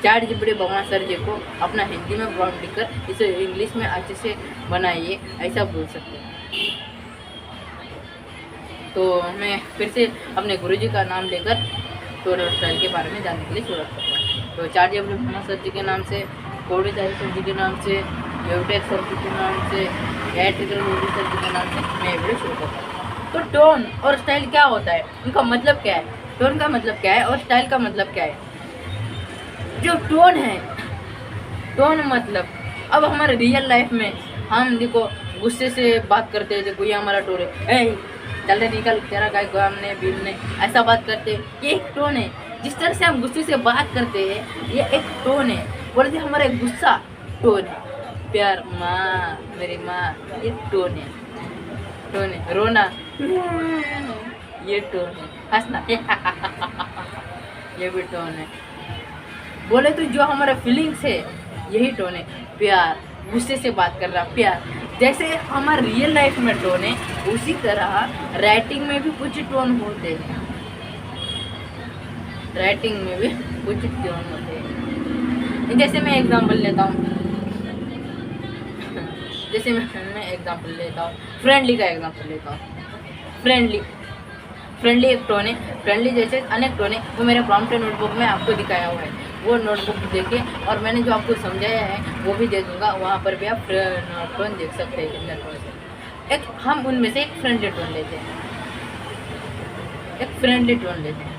ChatGPT भगवान सर जी को अपना हिंदी में प्रॉम्प्ट लिखकर इसे इंग्लिश में अच्छे से बनाइए, ऐसा बोल सकते हैं। तो मैं फिर से अपने गुरुजी का नाम लेकर टोन और स्टाइल के बारे में जानने के लिए शुरुआत करता हूँ। तो ChatGPT भगवान सर जी के नाम से, कोडी सर जी के नाम से, यूटेक सर जी के नाम से, एटिकल सर जी के नाम से मैं वीडियो शुरू करता हूँ। तो टोन और स्टाइल क्या होता है, उनका मतलब क्या है, टोन का मतलब क्या है और स्टाइल का मतलब क्या है। जो टोन है, टोन मतलब अब हमारे रियल लाइफ में हम देखो गुस्से से बात करते हैं, देखो ये हमारा टोन है, चल रहे निकल तेरा गाय हमने भीम ने, ऐसा बात करते हैं, ये एक टोन है। जिस तरह से हम गुस्से से बात करते हैं ये एक टोन है। बोलते हमारा गुस्सा टोन है, प्यार माँ मेरी माँ ये टोन है, टोन है। रोना ये टोन है, हंसना ये भी टोन है। बोले तो जो हमारा फीलिंग्स है यही टोन है। प्यार, गुस्से से बात कर रहा प्यार, जैसे हमारे रियल लाइफ में टोन है, उसी तरह राइटिंग में भी कुछ टोन होते हैं, राइटिंग में भी कुछ टोन होते हैं। जैसे मैं एग्जांपल लेता हूँ, जैसे मैं एग्जांपल लेता हूँ, फ्रेंडली का एग्जांपल लेता हूँ। फ्रेंडली एक टोन है, फ्रेंडली जैसे अनेक टोन है, वो मेरे प्रॉम्प्ट नोटबुक में आपको दिखाया हुआ है। वो नोटबुक देखिए और मैंने जो आपको समझाया है वो भी दे दूँगा, वहाँ पर भी आप टोन देख सकते हैं। एक हम उनमें से एक फ्रेंडली टोन लेते हैं, एक फ्रेंडली टोन लेते हैं।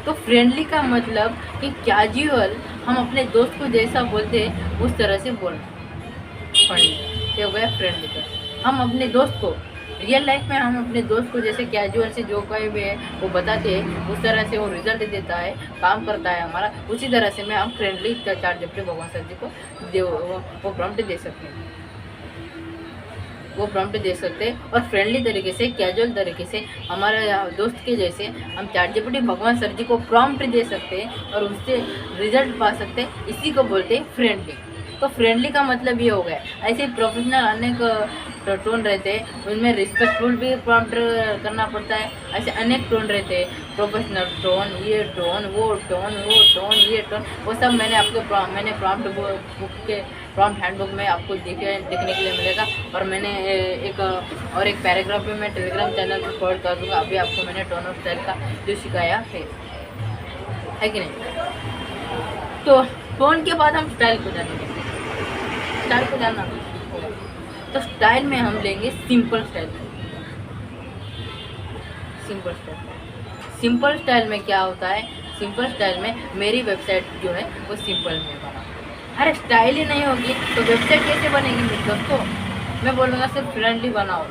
तो फ्रेंडली का मतलब कि कैजुअल हम अपने दोस्त को जैसा बोलते हैं उस तरह से बोलना, फ्रेंडली हो गया फ्रेंडली का। हम अपने दोस्त को रियल लाइफ में हम अपने दोस्त को जैसे कैजुअल से जो कोई भी है वो बताते हैं, उस तरह से वो रिजल्ट देता है, काम करता है हमारा, उसी तरह से मैं हम फ्रेंडली ChatGPT भगवान सर जी को वो प्रॉम्प्ट दे सकते हैं, वो प्रॉम्प्ट दे सकते हैं। और फ्रेंडली तरीके से, कैजुअल तरीके से हमारे दोस्त के जैसे हम ChatGPT भगवान सर जी को प्रॉम्प्ट दे सकते हैं और उससे रिजल्ट पा सकते हैं। इसी को बोलते हैं फ्रेंडली। तो फ्रेंडली का मतलब ये हो गया। ऐसे प्रोफेशनल अनेक टोन रहते हैं उनमें रिस्पेक्टफुल भी प्रॉम्प्ट करना पड़ता है। ऐसे अनेक टोन रहते हैं, प्रोफेशनल टोन, ये टोन, वो टोन, ये टोन, वो सब मैंने प्रॉम्प्ट बुक के प्रॉम्प्ट हैंडबुक में आपको देखने के लिए मिलेगा। और मैंने एक पैराग्राफ भी मैं टेलीग्राम चैनल पर प्रोवाइड कर दूँगा। अभी आपको मैंने टोन ऑफ स्टाइल का जो सिखाया है कि नहीं। तो टोन के बाद हम स्टाइल को जानेंगे। स्टाइल को जानना होगा तो स्टाइल में हम लेंगे सिंपल स्टाइल। सिंपल स्टाइल में क्या होता है, सिंपल स्टाइल में मेरी वेबसाइट जो है वो सिंपल में बना। अरे स्टाइल ही नहीं होगी तो वेबसाइट कैसे बनेगी मेरे दोस्तों। मैं बोलूँगा सिर्फ फ्रेंडली बनाओ,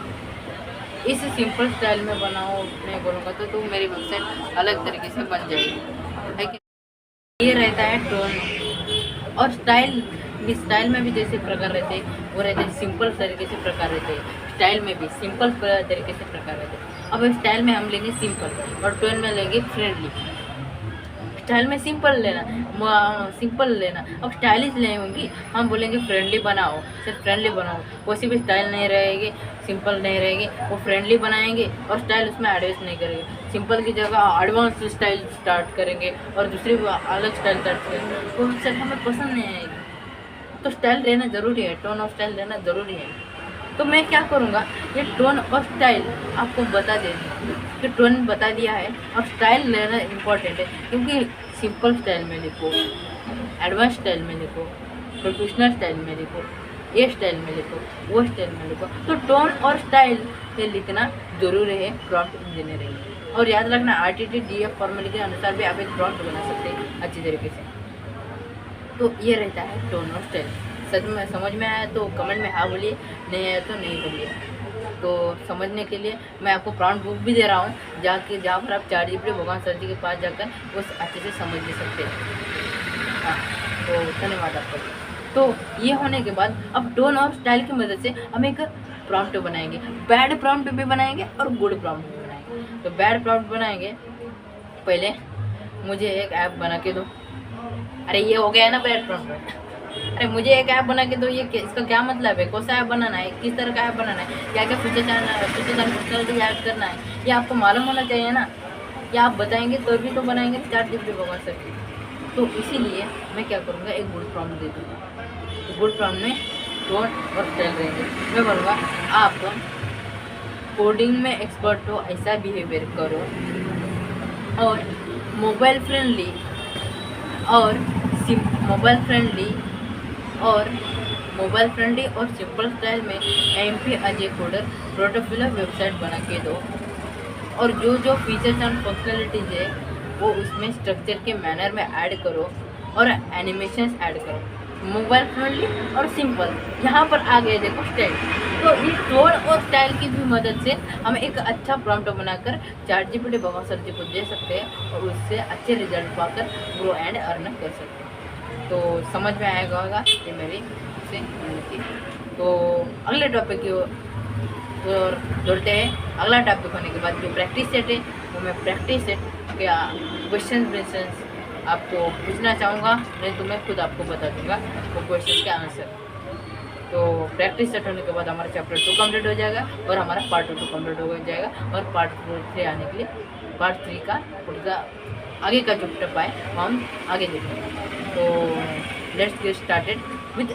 इस सिंपल स्टाइल में बनाओ, मैं बोलूँगा तो मेरी वेबसाइट अलग तरीके से बन जाएगी, है कि। ये रहता है टोन। और स्टाइल में भी जैसे प्रकार रहते हैं वो रहते हैं सिंपल तरीके से प्रकार रहते हैं, स्टाइल में भी सिंपल तरीके से प्रकार रहते हैं। अब स्टाइल में हम लेंगे सिंपल और टोन में लेंगे फ्रेंडली। स्टाइल में सिंपल लेना, अब स्टाइलिश लेनी होगी हम बोलेंगे फ्रेंडली बनाओ, सिर्फ फ्रेंडली बनाओ। कोई भी स्टाइल नहीं रहेगी, सिंपल नहीं रहेगी, वो फ्रेंडली बनाएंगे और स्टाइल उसमें एडवांस नहीं करेंगे। सिंपल की जगह एडवांस स्टाइल स्टार्ट करेंगे और दूसरी अलग स्टाइल स्टार्ट करेंगे, वो स्टाइल हमें पसंद नहीं आएगी। तो स्टाइल रहना ज़रूरी है, टोन ऑफ स्टाइल रहना ज़रूरी है। तो मैं क्या करूँगा, ये टोन और स्टाइल आपको बता देंगे कि टोन बता दिया है और स्टाइल लेना इम्पोर्टेंट है, क्योंकि सिंपल स्टाइल में लिखो, एडवांस स्टाइल में लिखो, प्रोफेशनल स्टाइल में लिखो, ये स्टाइल में लिखो, वो स्टाइल में लिखो। तो टोन और स्टाइल से लिखना ज़रूरी है प्रॉम्प्ट इंजीनियरिंग। और याद रखना RTT DF फॉर्मूले के अनुसार भी आप एक प्रॉम्प्ट बना सकते हैं अच्छी तरीके से। तो ये रहता है टोन और स्टाइल। सच में समझ में आया तो कमेंट में हाँ बोलिए, नहीं आया तो नहीं बोलिए। तो समझने के लिए मैं आपको प्रॉम्प्ट बुक भी दे रहा हूँ, जहाँ पर आप ChatGPT भगवान सर जी के पास जाकर वो अच्छे से समझ ले सकते हैं। हाँ, तो धन्यवाद आपका। तो ये होने के बाद अब टोन और स्टाइल की मदद से हम एक प्रॉम्प्ट बनाएंगे, बैड प्रॉम्प्ट भी बनाएंगे और गुड प्रॉम्प्ट भी बनाएंगे। तो बैड प्रॉम्प्ट बनाएंगे, पहले मुझे एक ऐप बना के दो। अरे ये हो गया है ना बैड प्रॉम्प्ट। अरे मुझे एक ऐप बना के दो, ये इसका क्या मतलब है, कौन सा ऐप बनाना है, किस तरह का ऐप बनाना है, क्या क्या फीचर फंक्शनलिटी ऐड करना है, ये आपको मालूम होना चाहिए ना। या आप बताएंगे तो भी तो बनाएंगे ChatGPT भगवान सर। तो इसीलिए मैं क्या करूँगा, एक गुड प्रॉम्प्ट दे दूँगा। तो गुड प्रॉम्प्ट में टोन और स्टाइल रहेंगे। मैं बोलूँगा आप कोडिंग में एक्सपर्ट हो, ऐसा बिहेवियर करो और मोबाइल फ्रेंडली और सिंपल स्टाइल में MP अजय कोडर प्रोटोफिलर वेबसाइट बना के दो। और जो फीचर्स एंड फंक्शनलिटीज है वो उसमें स्ट्रक्चर के मैनर में ऐड करो और एनिमेशंस ऐड करो। मोबाइल फ्रेंडली और सिंपल, यहाँ पर आ गए देखो स्टाइल। तो इस टोन और स्टाइल की भी मदद से हम एक अच्छा प्रॉम्प्ट बनाकर ChatGPT भगवान सर जी को दे सकते हैं और उससे अच्छे रिजल्ट पाकर ग्रो एंड अर्न कर सकते हैं। तो समझ में आएगा होगा ये मेरी से थी। तो अगले टॉपिक की ओर जोड़ते हैं। अगला टॉपिक होने के बाद जो प्रैक्टिस सेट है वो मैं प्रैक्टिस सेट के क्वेश्चन आपको पूछना चाहूँगा, नहीं तो मैं खुद आपको बता दूँगा वो क्वेश्चन के आंसर। तो प्रैक्टिस सेट होने के बाद हमारा चैप्टर 2 कंप्लीट हो जाएगा और हमारा पार्ट 2 कंप्लीट हो जाएगा। और पार्ट 3 आने के लिए पार्ट 3 का उनका आगे का जो स्टेप आए वो हम आगे देखेंगे। तो लेट्स गेट स्टार्टेड विद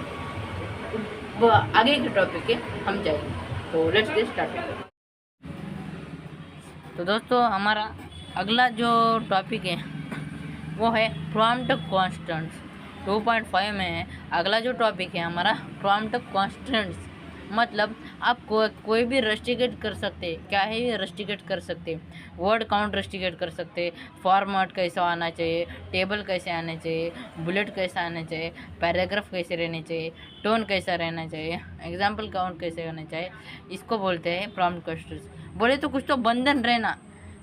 आगे के टॉपिक के हम जाएंगे। तो लेट्स गेट स्टार्टेड। तो दोस्तों हमारा अगला जो टॉपिक है वो है प्रॉम्प्ट कॉन्स्टेंट्स। 2.5 में है अगला जो टॉपिक है हमारा प्रॉम्प्ट कॉन्स्टेंट्स। मतलब आप कोई भी रस्टिकेट कर सकते हैं, क्या है ये रस्टिकेट कर सकते हैं, वर्ड काउंट रस्टिकेट कर सकते हैं, फॉर्मेट कैसा आना चाहिए, टेबल कैसे आना चाहिए, बुलेट कैसा आना चाहिए, पैराग्राफ कैसे रहने चाहिए, टोन कैसा रहना चाहिए, एग्जाम्पल काउंट कैसे रहना चाहिए, इसको बोलते हैं प्रॉम्प्ट कॉन्स्टेंट्स। बोले तो कुछ तो बंधन रहना,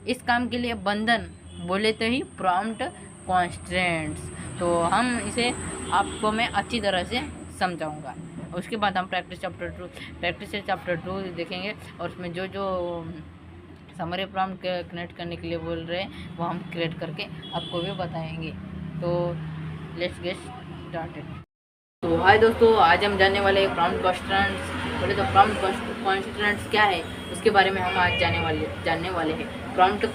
इस काम के लिए बंधन बोले तो ही प्रॉम्प्ट कॉन्स्टेंट्स। तो हम इसे आपको मैं अच्छी तरह से समझाऊंगा। उसके बाद हम प्रैक्टिस चैप्टर 2 देखेंगे और उसमें जो समरी प्रॉम्प्ट क्रिएट करने के लिए बोल रहे हैं वो हम क्रिएट करके आपको भी बताएंगे। तो लेट्स गेट स्टार्टेड। तो हाय दोस्तों, आज हम जानने वाले हैं प्रॉम्प्ट कॉन्स्टेंट्स बोले तो प्रॉम्प्ट कॉन्स्टेंट्स क्या है उसके बारे में हम आज जानने वाले हैं। प्रॉम्प्ट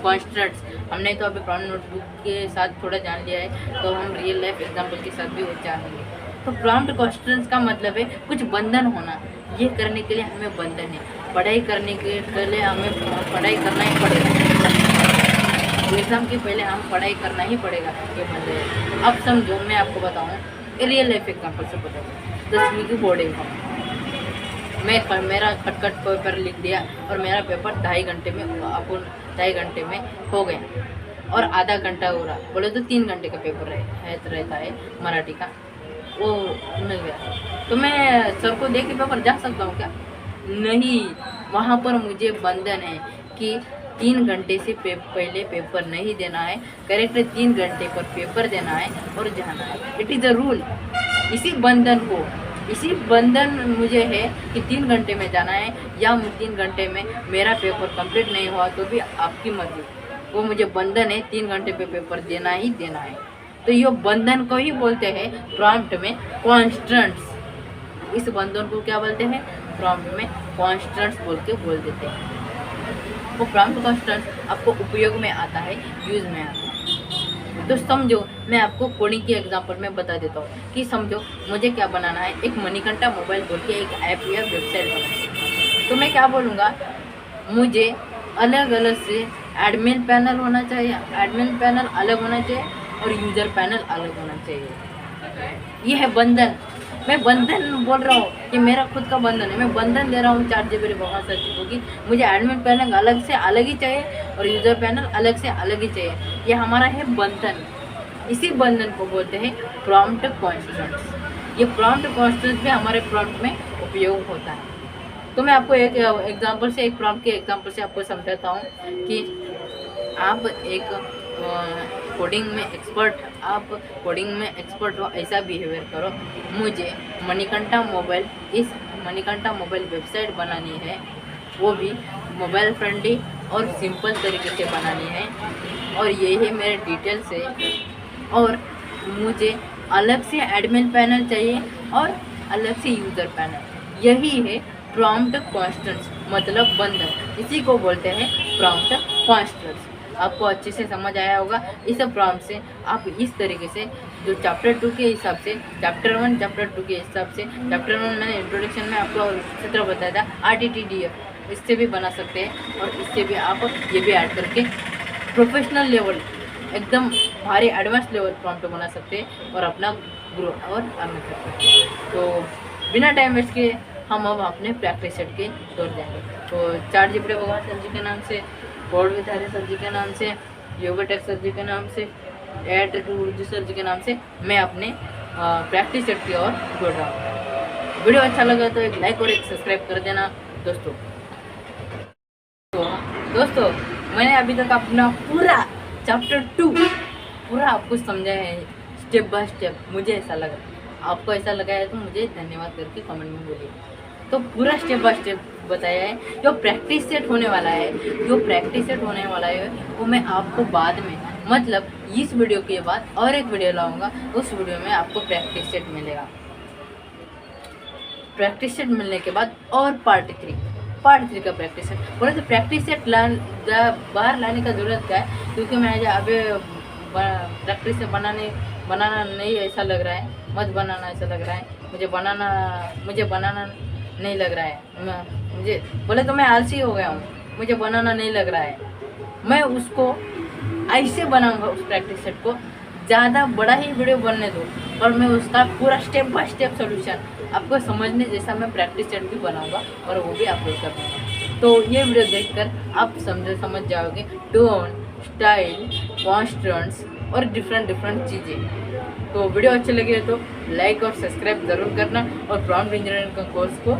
कॉन्स्टेंट्स हमने तो अभी प्रॉम्प्ट नोटबुक के साथ थोड़ा जान लिया है, तो हम रियल लाइफ एग्जाम्पल के साथ भी वो जानेंगे। तो प्रॉम्प्ट कॉन्स्टेंट्स का मतलब है कुछ बंधन होना। ये करने के लिए हमें बंधन है, पढ़ाई करने के लिए हमें पढ़ाई करना ही पड़ेगा, एग्ज़ाम के पहले हम पढ़ाई करना ही पड़ेगा, ये बंधन है। अब समझो, मैं आपको बताऊँ रियल लाइफ एग्जाम्पल से बताऊँ। 10वीं की बोर्ड एग्जाम, मेरा खटखट पेपर लिख दिया और मेरा पेपर 2.5 घंटे में, अपन 2.5 घंटे में हो गया और आधा घंटा हो रहा, बोले तो 3 घंटे का पेपर रहता है मराठी का, वो मिल गया। तो मैं सर को दे के पेपर जा सकता हूँ क्या? नहीं, वहाँ पर मुझे बंधन है कि 3 घंटे से पहले पेपर नहीं देना है, करेक्ट 3 घंटे पर पेपर देना है और जाना है। It is a rule. इसी बंधन मुझे है कि 3 घंटे में जाना है, या 3 घंटे में मेरा पेपर कंप्लीट नहीं हुआ तो भी आपकी मर्जी, वो मुझे बंधन है 3 घंटे पे पेपर देना ही देना है। तो ये बंधन को ही बोलते हैं प्रॉम्प्ट में कॉन्स्टेंट्स। इस बंधन को क्या बोलते हैं? प्रॉम्प्ट में कॉन्स्टेंट्स बोल देते हैं। वो प्रॉम्प्ट कॉन्स्टेंट्स आपको उपयोग में आता है, यूज़ में आता है। तो समझो, मैं आपको कोडिंग की एग्जांपल में बता देता हूँ कि समझो मुझे क्या बनाना है, एक मणिकंठा मोबाइल बोल के एक ऐप या वेबसाइट बनाना है। तो मैं क्या बोलूँगा, मुझे अलग अलग से एडमिन पैनल होना चाहिए, एडमिन पैनल अलग होना चाहिए और यूज़र पैनल अलग होना चाहिए। ये है बंधन। मैं बंधन बोल रहा हूँ कि मेरा खुद का बंधन है, मैं बंधन दे रहा हूँ ChatGPT भगवान सर को कि मुझे एडमिन पैनल अलग से अलग ही चाहिए और यूज़र पैनल अलग से अलग ही चाहिए। ये हमारा है बंधन। इसी बंधन को बोलते हैं प्रॉम्प्ट कॉन्स्टेंट्स। ये प्रॉम्प्ट कॉन्स्टेंट्स भी हमारे प्रॉम्प्ट में उपयोग होता है। तो मैं आपको एक एग्जाम्पल से, एक प्रॉम्प्ट के एग्जाम्पल से आपको समझाता हूँ कि आप एक कोडिंग में एक्सपर्ट हो, ऐसा बिहेवियर करो। मुझे मणिकंठा मोबाइल वेबसाइट बनानी है, वो भी मोबाइल फ्रेंडली और सिंपल तरीके से बनानी है, और यही मेरे डिटेल्स है। और मुझे अलग से एडमिन पैनल चाहिए और अलग से यूज़र पैनल। यही है प्रॉम्प्ट कॉन्स्टेंट्स, मतलब बंधन। इसी को बोलते हैं प्रॉम्प्ट कॉन्स्टेंट्स। आपको अच्छे से समझ आया होगा। इस प्रॉम्प्ट से आप इस तरीके से, जो चैप्टर 2 के हिसाब से, चैप्टर 1 चैप्टर 2 के हिसाब से, चैप्टर 1 मैंने इंट्रोडक्शन में आपको सूत्र बताया था RTTDF, इससे भी बना सकते हैं और इससे भी आप ये भी ऐड करके प्रोफेशनल लेवल, एकदम भारी एडवांस लेवल प्रॉम्प्ट बना सकते हैं और अपना ग्रो और अर्न कर सकते हैं। तो बिना टाइम वेस्ट के हम अब अपने प्रैक्टिस सेट के तौर जाएंगे। तो ChatGPT भगवान सर जी के नाम से, कोड विद हरी सर जी के नाम से, योगाटेक सर जी के नाम से, एड सर जी के नाम से मैं अपने प्रैक्टिस सेट की ओर जोड़ रहा हूँ। वीडियो अच्छा लगा तो एक लाइक और एक सब्सक्राइब कर देना दोस्तों। तो दोस्तों, मैंने अभी तक अपना पूरा चैप्टर 2 पूरा आपको समझाया है स्टेप बाय स्टेप। मुझे ऐसा लगा, आपको ऐसा लगा है तो मुझे धन्यवाद करके कमेंट में बोलिए। तो पूरा स्टेप बाय स्टेप बताया है। जो प्रैक्टिस सेट होने वाला है वो मैं आपको बाद में, मतलब इस वीडियो के बाद और एक वीडियो लाऊंगा, उस वीडियो में आपको प्रैक्टिस सेट मिलेगा। प्रैक्टिस सेट मिलने के बाद और पार्ट 3 का प्रैक्टिस सेट। बोले तो प्रैक्टिस सेट बाहर लाने का ज़रूरत क्या है, क्योंकि मैं अभी प्रैक्टिस से बनाना नहीं ऐसा लग रहा है, मत बनाना ऐसा लग रहा है, मुझे बनाना नहीं लग रहा है। मुझे बोले तो मैं आलसी हो गया हूँ, मुझे बनाना नहीं लग रहा है। मैं उसको ऐसे बनाऊंगा, उस प्रैक्टिस सेट को ज़्यादा बड़ा ही वीडियो बनने दो, और मैं उसका पूरा स्टेप बाय स्टेप सोल्यूशन आपको समझने जैसा मैं प्रैक्टिस सेट भी बनाऊंगा और वो भी अपलोड कर दूँगा। तो ये वीडियो देखकर आप समझ जाओगे टोन, स्टाइल, कॉन्स्टेंट्स और डिफरेंट चीज़ें। तो वीडियो अच्छे लगे तो लाइक और सब्सक्राइब ज़रूर करना, और प्रॉम्प्ट इंजीनियरिंग का कोर्स को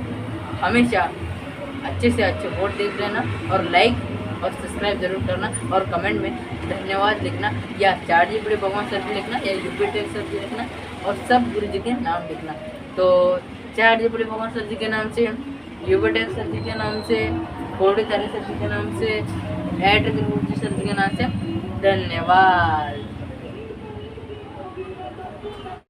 हमेशा अच्छे से अच्छे वोट देख लेना, और लाइक और सब्सक्राइब जरूर करना, और कमेंट में धन्यवाद लिखना, या ChatGPT भगवान सर जी लिखना, या यूपीटेक सर जी लिखना, और सब गुरु जी के नाम लिखना। तो ChatGPT भगवान सर जी के नाम से, यूपीटेक सर जी के नाम से, कोडी सर जी के नाम से, एड सर जी के नाम से धन्यवाद।